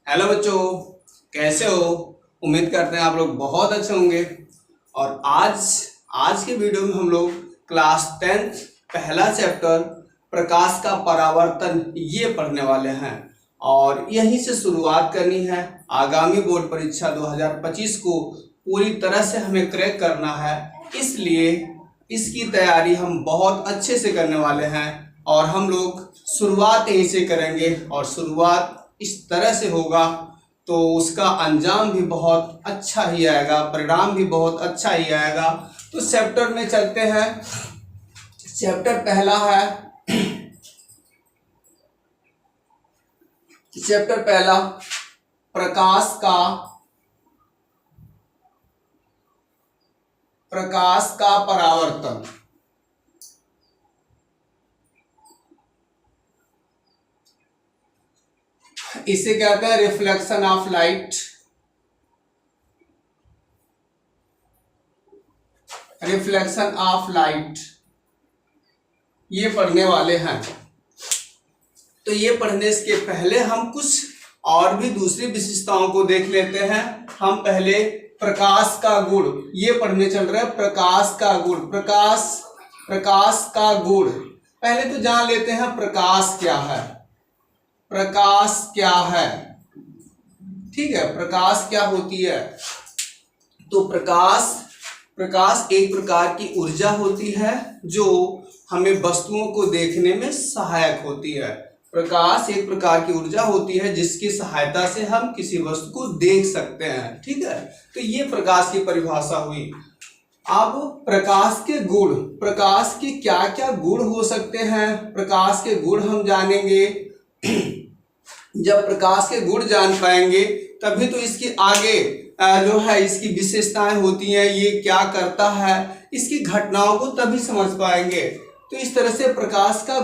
Hello बच्चों, कैसे हो? उम्मीद करते हैं आप लोग बहुत अच्छे होंगे। और आज के वीडियो में हम लोग क्लास 10th पहला चैप्टर प्रकाश का परावर्तन ये पढ़ने वाले हैं और यहीं से शुरुआत करनी है। आगामी बोर्ड परीक्षा 2025 को पूरी तरह से हमें क्रैक करना है, इसलिए इसकी तैयारी हम बहुत अच्छे से करने वाले हैं और हम लोग शुरुआत यहीं से करेंगे और शुरुआत इस तरह से होगा तो उसका अंजाम भी बहुत अच्छा ही आएगा, परिणाम भी बहुत अच्छा ही आएगा। तो चैप्टर में चलते हैं। चैप्टर पहला है, चैप्टर पहला प्रकाश का परावर्तन। इसे कहते हैं reflection of light. Reflection of light ये पढ़ने वाले हैं। तो ये पढ़ने के पहले हम कुछ और भी दूसरी विशेषताओं को देख लेते हैं। हम पहले प्रकाश का गुण ये पढ़ने चल रहे हैं। प्रकाश का गुण, प्रकाश का गुण पहले तो जान लेते हैं प्रकाश क्या है। प्रकाश क्या है, ठीक है, प्रकाश क्या होती है। तो प्रकाश एक प्रकार की ऊर्जा होती है जो हमें वस्तुओं को देखने में सहायक होती है। प्रकाश एक प्रकार की ऊर्जा होती है जिसकी सहायता से हम किसी वस्तु को देख सकते हैं, ठीक है। तो ये प्रकाश की परिभाषा हुई। अब प्रकाश के गुण, प्रकाश के क्या क्या गुण हो सकते हैं, प्रकाश के गुण हम जानेंगे। जब प्रकाश के गुण जान पाएंगे तभी तो इसकी आगे जो है इसकी विशेषताएं होती हैं, ये क्या करता है, इसकी घटनाओं को तभी समझ पाएंगे। तो इस तरह से प्रकाश का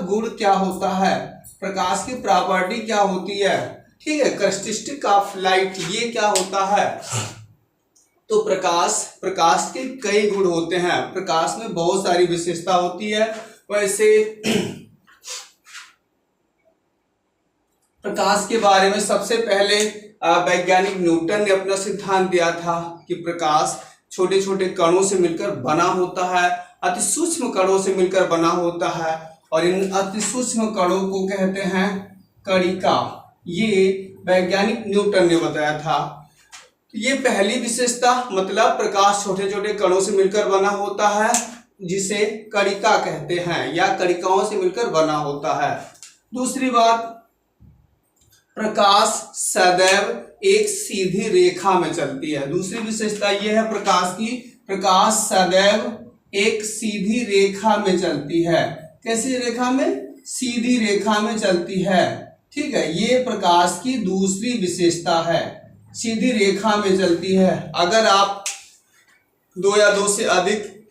गुण क्या होता है, प्रकाश की प्रॉपर्टी क्या होती है, ठीक है, कैरेक्टरिस्टिक ऑफ लाइट ये क्या होता है। तो प्रकाश के कई गुण होते हैं। प्रकाश में बहुत सारी विशेषता होती है। वैसे प्रकाश के बारे में सबसे पहले वैज्ञानिक न्यूटन ने अपना सिद्धांत दिया था कि प्रकाश छोटे छोटे कणों से मिलकर बना होता है, अति सूक्ष्म कणों से मिलकर बना होता है और इन अति सूक्ष्म कणों को कहते हैं कणिका। ये वैज्ञानिक न्यूटन ने बताया था। ये पहली विशेषता, मतलब प्रकाश छोटे छोटे कणों से मिलकर बना होता है जिसे कणिका कहते हैं या कणिकाओं से मिलकर बना होता है। दूसरी बात, प्रकाश सदैव एक सीधी रेखा में चलती है। दूसरी विशेषता यह है प्रकाश की, प्रकाश सदैव एक सीधी रेखा में चलती है। कैसी रेखा में? सीधी रेखा में चलती है, ठीक है। ये प्रकाश की दूसरी विशेषता है, सीधी रेखा में चलती है। अगर आप दो या दो से अधिक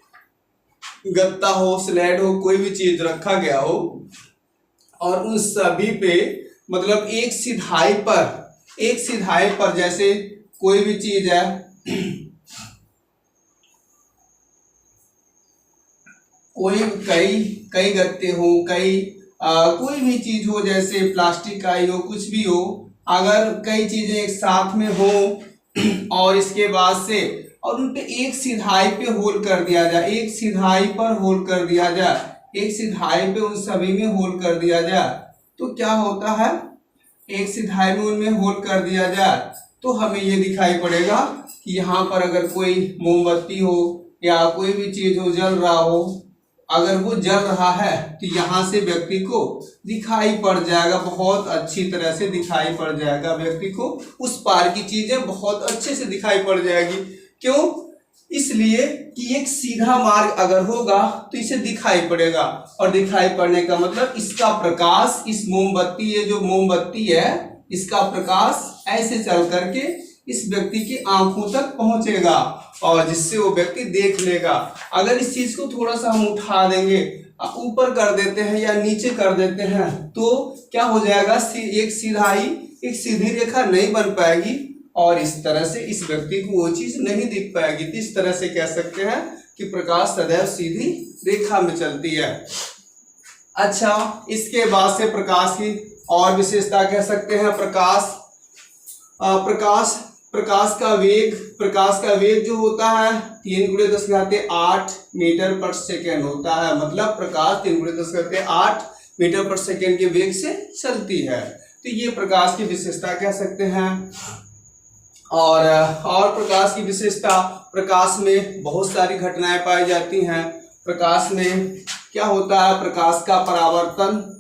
गत्ता हो, स्लेट हो, कोई भी चीज रखा गया हो और उन सभी पे मतलब एक सिधाई पर जैसे कोई भी चीज है, कोई कई गत्ते हो, कोई भी चीज हो, जैसे प्लास्टिक का ही हो, कुछ भी हो, अगर कई चीजें एक साथ में हो और इसके बाद से और उन पे एक सिधाई पे होल कर दिया जाए, एक सिधाई पर होल कर दिया जाए, एक सिधाई पे उन सभी में होल कर दिया जाए, तो क्या होता है, एक सिधाई में उनमें होल कर दिया जाए तो हमें ये दिखाई पड़ेगा कि यहाँ पर अगर कोई मोमबत्ती हो या कोई भी चीज हो, जल रहा हो, अगर वो जल रहा है तो यहाँ से व्यक्ति को दिखाई पड़ जाएगा, बहुत अच्छी तरह से दिखाई पड़ जाएगा व्यक्ति को, उस पार की चीजें बहुत अच्छे से दिखाई पड़ जाएगी। क्यों? इसलिए कि एक सीधा मार्ग अगर होगा तो इसे दिखाई पड़ेगा और दिखाई पड़ने का मतलब इसका प्रकाश, इस मोमबत्ती, ये जो मोमबत्ती है इसका प्रकाश ऐसे चल करके इस व्यक्ति की आंखों तक पहुंचेगा और जिससे वो व्यक्ति देख लेगा। अगर इस चीज को थोड़ा सा हम उठा देंगे, ऊपर कर देते हैं या नीचे कर देते हैं तो क्या हो जाएगा, एक सीधी रेखा नहीं बन पाएगी और इस तरह से इस व्यक्ति को वो चीज नहीं दिख पाएगी। तो इस तरह से कह सकते हैं कि प्रकाश सदैव सीधी रेखा में चलती है। अच्छा, इसके बाद से प्रकाश की और विशेषता कह सकते हैं प्रकाश का वेग जो होता है 3×10⁸ मीटर पर सेकेंड होता है। मतलब प्रकाश 3×10⁸ मीटर पर सेकेंड के वेग से चलती है। तो ये प्रकाश की विशेषता कह सकते हैं। और प्रकाश की विशेषता, प्रकाश में बहुत सारी घटनाएं पाई जाती हैं। प्रकाश में क्या होता है, प्रकाश का परावर्तन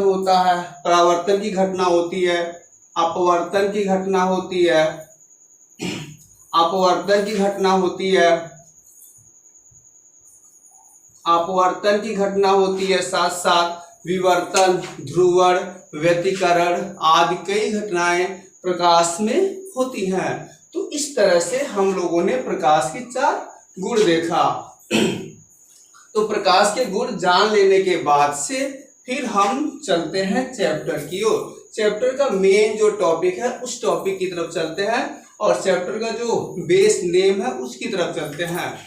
होता है, परावर्तन की घटना होती है, अपवर्तन की घटना होती है, साथ साथ विवर्तन, ध्रुवण, व्यतिकरण आदि कई घटनाएं प्रकाश में होती हैं। तो इस तरह से हम लोगों ने प्रकाश के 4 गुण देखा। तो प्रकाश के गुण जान लेने के बाद से फिर हम चलते हैं चैप्टर की ओर। चैप्टर का मेन जो टॉपिक है उस टॉपिक की तरफ चलते हैं और चैप्टर का जो बेस नेम है उसकी तरफ चलते हैं।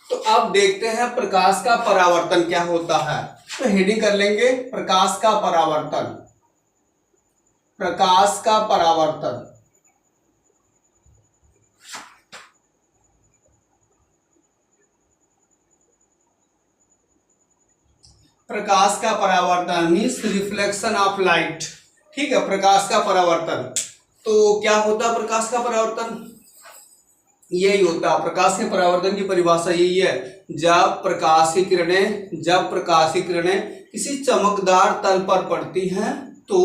तो अब देखते हैं प्रकाश का परावर्तन क्या होता है। तो हेडिंग कर लेंगे प्रकाश का परावर्तन। प्रकाश का परावर्तन मीन्स रिफ्लेक्शन ऑफ लाइट। ठीक है, प्रकाश का परावर्तन। तो क्या होता है प्रकाश का परावर्तन? यही होता है, प्रकाश के परावर्तन की परिभाषा यही है, जब प्रकाश की किरणें किसी चमकदार तल पर पड़ती हैं तो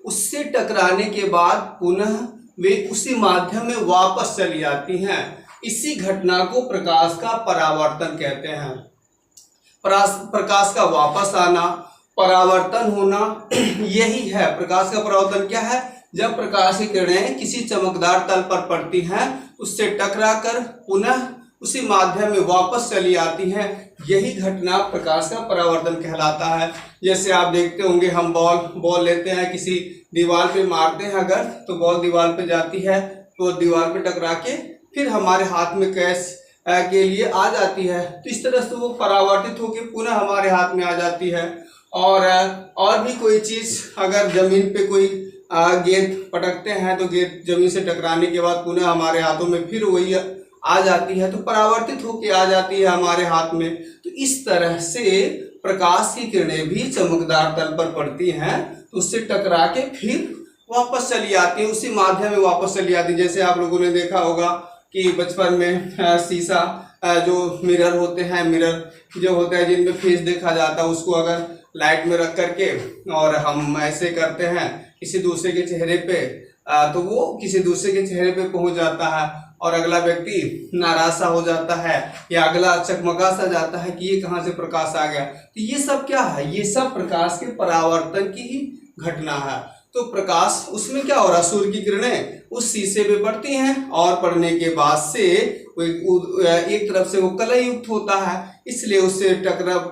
उससे टकराने के बाद पुनः वे उसी माध्यम में वापस चली आती हैं। इसी घटना को प्रकाश का परावर्तन कहते हैं। प्रकाश का वापस आना, परावर्तन होना, यही है प्रकाश का परावर्तन। क्या है? जब प्रकाश की किरणें किसी चमकदार तल पर पड़ती हैं उससे टकराकर पुनः उसी माध्यम में वापस चली आती हैं, यही घटना प्रकाश का परावर्तन कहलाता है। जैसे आप देखते होंगे, हम बॉल लेते हैं, किसी दीवार पे मारते हैं अगर, तो बॉल दीवार पे जाती है तो दीवार पे टकरा के फिर हमारे हाथ में कैच के लिए आ जाती है। तो इस तरह से वो परावर्तित होकर पुनः हमारे हाथ में आ जाती है। और भी कोई चीज, अगर जमीन पे कोई गेंद पटकते हैं तो गेंद जमीन से टकराने के बाद पुनः हमारे हाथों में फिर वही आ जाती है, तो परावर्तित होकर आ जाती है हमारे हाथ में। तो इस तरह से प्रकाश की किरणें भी चमकदार तल पर पड़ती हैं तो उससे टकरा के फिर वापस चली आती है, उसी माध्यम में वापस चली आती है। जैसे आप लोगों ने देखा होगा कि बचपन में शीशा जो मिरर होते हैं, मिरर जो होता है जिनमें फेस देखा जाता है, उसको अगर लाइट में रख करके और हम ऐसे करते हैं किसी दूसरे के चेहरे पे, तो वो किसी दूसरे के चेहरे पे पहुंच जाता है और अगला व्यक्ति नाराज सा हो जाता है या अगला चकमका सा जाता है कि ये कहाँ से प्रकाश आ गया। तो ये सब क्या है? ये सब प्रकाश के परावर्तन की ही घटना है। तो प्रकाश, उसमें क्या हो रहा है, सूर्य की किरणें उस शीशे पे पड़ती हैं और पड़ने के बाद से एक तरफ से वो कलय युक्त होता है, इसलिए उससे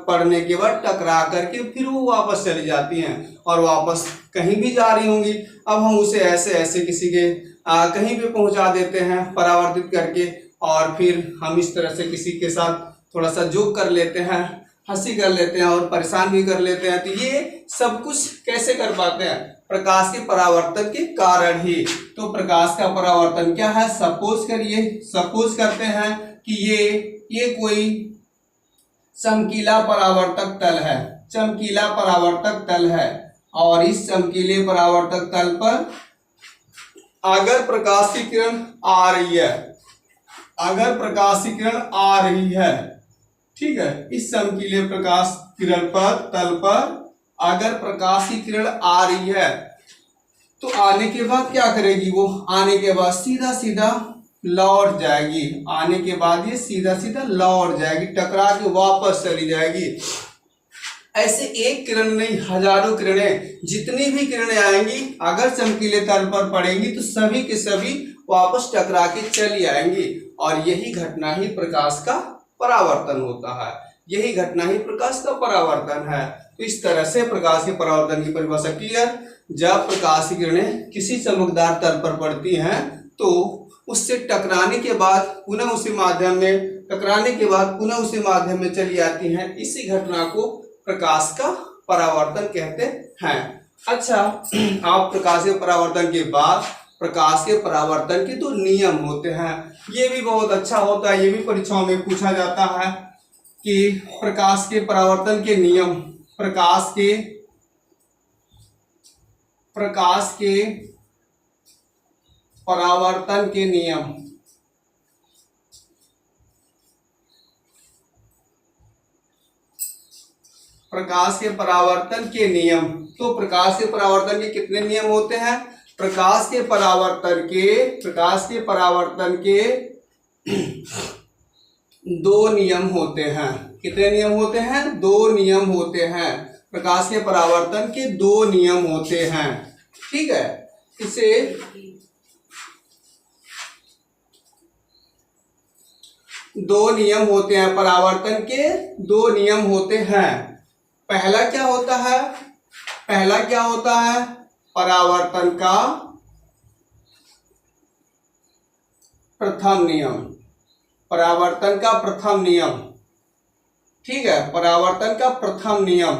पड़ने के बाद टकरा करके फिर वो वापस चली जाती हैं और वापस कहीं भी जा रही होंगी। अब हम उसे ऐसे ऐसे किसी के कहीं पे पहुंचा देते हैं परावर्तित करके, और फिर हम इस तरह से किसी के साथ थोड़ा सा जोक कर लेते हैं, हंसी कर लेते हैं और परेशान भी कर लेते हैं। तो ये सब कुछ कैसे कर पाते हैं? प्रकाश के परावर्तन के कारण ही। तो प्रकाश का परावर्तन क्या है? सपोज करते हैं कि ये कोई चमकीला परावर्तक तल है और इस चमकीले परावर्तक तल पर अगर प्रकाश की किरण आ रही है, ठीक है, इस चमकीले प्रकाश किरण पर तल पर अगर प्रकाश की किरण आ रही है तो आने के बाद क्या करेगी? वो आने के बाद सीधा सीधा लौट जाएगी। आने के बाद ये सीधा सीधा लौट जाएगी, टकरा के वापस चली जाएगी। ऐसे एक किरण नहीं, हजारों किरणें, जितनी भी किरणें आएंगी अगर चमकीले तल पर पड़ेंगी तो सभी के सभी वापस टकरा के चली आएंगी। और यही घटना ही प्रकाश का परावर्तन होता है। यही घटना ही प्रकाश का परावर्तन है। तो इस तरह से प्रकाश के परावर्तन की परिभाषा क्लियर। जब प्रकाश की किरणें किसी चमकदार तल पर पड़ती हैं तो उससे टकराने के बाद पुनः उसी माध्यम में टकराने के बाद पुनः उसी माध्यम में चली आती हैं। इसी घटना को प्रकाश का परावर्तन कहते हैं। अच्छा, आप प्रकाशीय परावर्तन के बाद प्रकाशीय परावर्तन के दो नियम होते हैं। ये भी बहुत अच्छा होता है, ये भी परीक्षाओं में पूछा जाता है कि प्रकाश के परावर्तन के नियम, प्रकाश के परावर्तन के नियम। प्रकाश के परावर्तन के नियम। तो प्रकाश के परावर्तन के कितने नियम होते हैं? प्रकाश के परावर्तन के दो नियम होते हैं। कितने नियम होते हैं? दो नियम होते हैं। प्रकाश के परावर्तन के दो नियम होते हैं। ठीक है, इसे दो नियम होते हैं, परावर्तन के दो नियम होते हैं। पहला क्या होता है? परावर्तन का प्रथम नियम। परावर्तन का प्रथम नियम। ठीक है, परावर्तन का प्रथम नियम।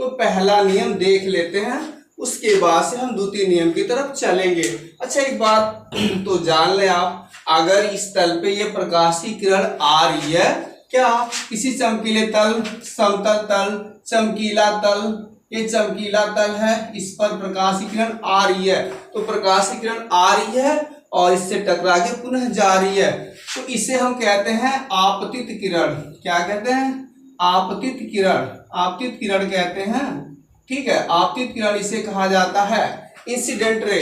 तो पहला नियम देख लेते हैं, उसके बाद से हम द्वितीय नियम की तरफ चलेंगे। अच्छा, एक बात तो जान ले आप, अगर इस तल पे ये प्रकाशीय किरण आ रही है, क्या किसी चमकीले तल, समतल तल, चमकीला तल, ये चमकीला तल है, इस पर प्रकाशीय किरण आ रही है, तो प्रकाशीय किरण आ रही है और इससे टकरा के पुनः जा रही है, तो इसे हम कहते हैं आपतित किरण। क्या कहते हैं? आपतित किरण। आपतित किरण कहते हैं। ठीक है, आपतित किरण इसे कहा जाता है। इंसिडेंट रे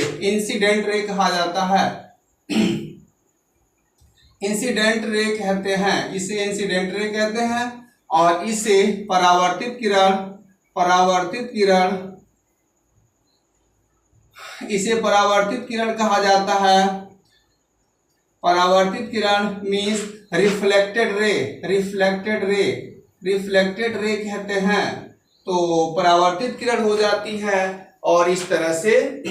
कहा जाता है। इंसिडेंट रे कहते हैं, इसे इंसिडेंट रे कहते हैं। और इसे परावर्तित किरण कहा जाता है। परावर्तित किरण मीन्स रिफ्लेक्टेड रे कहते हैं। तो परावर्तित किरण हो जाती है और इस तरह से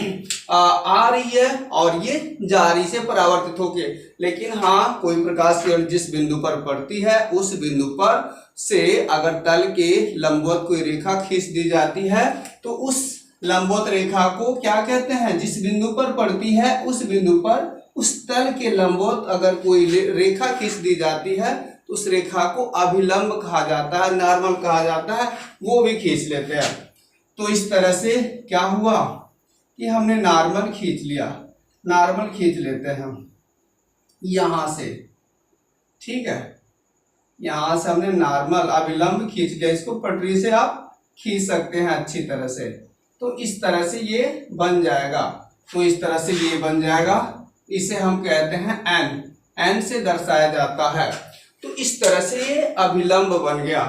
आ रही है और ये जा रही से परावर्तित होके। लेकिन हाँ, कोई प्रकाश किरण जिस बिंदु पर पड़ती है, उस बिंदु पर से अगर तल के लंबवत कोई रेखा खींच दी जाती है, तो उस लंबवत रेखा को क्या कहते हैं? जिस बिंदु पर पड़ती है, उस बिंदु पर उस तल के लंबवत अगर कोई रेखा खींच दी जाती है, तो उस रेखा को अभिलंब कहा जाता है, नॉर्मल कहा जाता है, वो भी खींच लेते हैं। तो इस तरह से क्या हुआ कि हमने नॉर्मल खींच लिया, नॉर्मल खींच लेते हैं हम यहां से। ठीक है, यहां से हमने नॉर्मल अभिलंब खींच लिया, इसको पटरी से आप खींच सकते हैं अच्छी तरह से। तो इस तरह से ये बन जाएगा, तो इस तरह से ये बन जाएगा, इसे हम कहते हैं एन से दर्शाया जाता है। तो इस तरह से ये अभिलंब बन गया।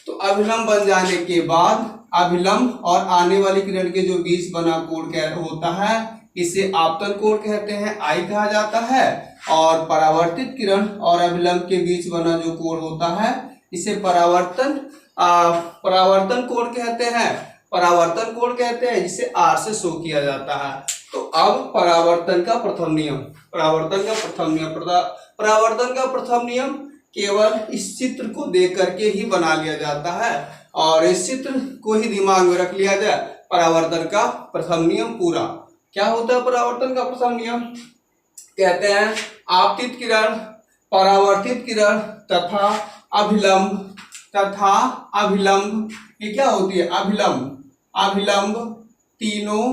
तो अभिलंब बन जाने के बाद अभिलंब और आने वाली किरण के जो बीच बना कोण क्या होता है, इसे आपतन कोण कहते हैं, आई कहा जाता है। और परावर्तित किरण और अभिलंब के बीच बना जो कोण होता है, इसे परावर्तन कोण कहते हैं। परावर्तन कोण कहते हैं, जिसे आर से शो किया जाता है। तो अब परावर्तन का प्रथम नियम, परावर्तन का प्रथम नियम केवल इस चित्र को देख करके ही बना लिया जाता है और इस चित्र को ही दिमाग में रख लिया जाए। परावर्तन का प्रथम नियम पूरा क्या होता है? परावर्तन का प्रथम नियम कहते हैं आपतित किरण, परावर्तित किरण तथा अभिलंब, ये क्या होती है? अभिलंब तीनों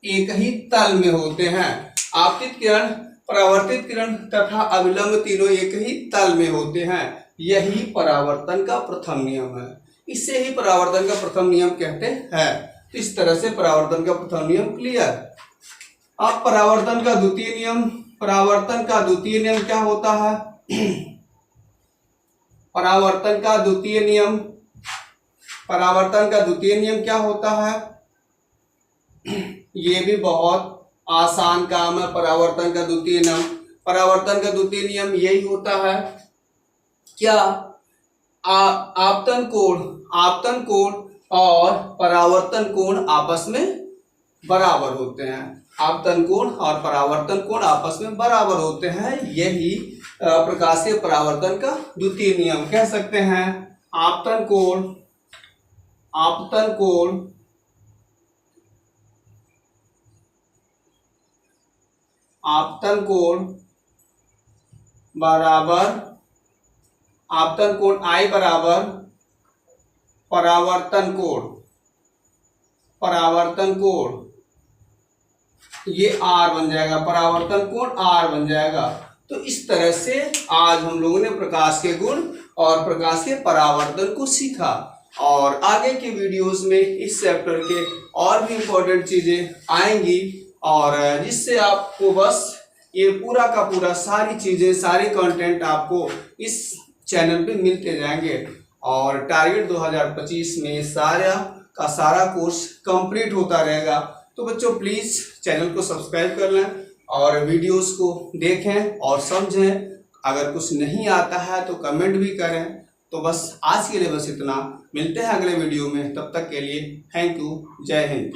एक ही तल में होते हैं। आपतित किरण, परावर्तित किरण तथा अभिलंब तीनों एक ही तल में होते हैं। यही परावर्तन का प्रथम नियम है, इसे ही परावर्तन का प्रथम नियम कहते हैं। इस तरह से परावर्तन का प्रथम नियम क्लियर। अब परावर्तन का द्वितीय नियम क्या होता है? परावर्तन का द्वितीय नियम क्या होता है? ये भी बहुत आसान काम है। परावर्तन का द्वितीय नियम यही होता है, क्या? आपतन कोण और परावर्तन कोण आपस में बराबर होते हैं। आपतन कोण और परावर्तन कोण आपस में बराबर होते हैं। यही प्रकाशीय परावर्तन का द्वितीय नियम कह सकते हैं। आपतन कोण बराबर आपतन कोण I बराबर परावर्तन कोण ये R बन जाएगा, परावर्तन कोण R बन जाएगा। तो इस तरह से आज हम लोगों ने प्रकाश के गुण और प्रकाश के परावर्तन को सीखा, और आगे के वीडियोस में इस चैप्टर के और भी इम्पोर्टेंट चीजें आएंगी, और जिससे आपको बस ये पूरा का पूरा सारी चीजें, सारे कंटेंट आपको इस चैनल पे मिलते जाएंगे। और टारगेट 2025 में सारा का सारा कोर्स कंप्लीट होता रहेगा। तो बच्चों प्लीज चैनल को सब्सक्राइब कर लें और वीडियोस को देखें और समझें। अगर कुछ नहीं आता है तो कमेंट भी करें। तो बस आज के लिए बस इतना, मिलते हैं अगले वीडियो में, तब तक के लिए थैंक यू, जय हिंद।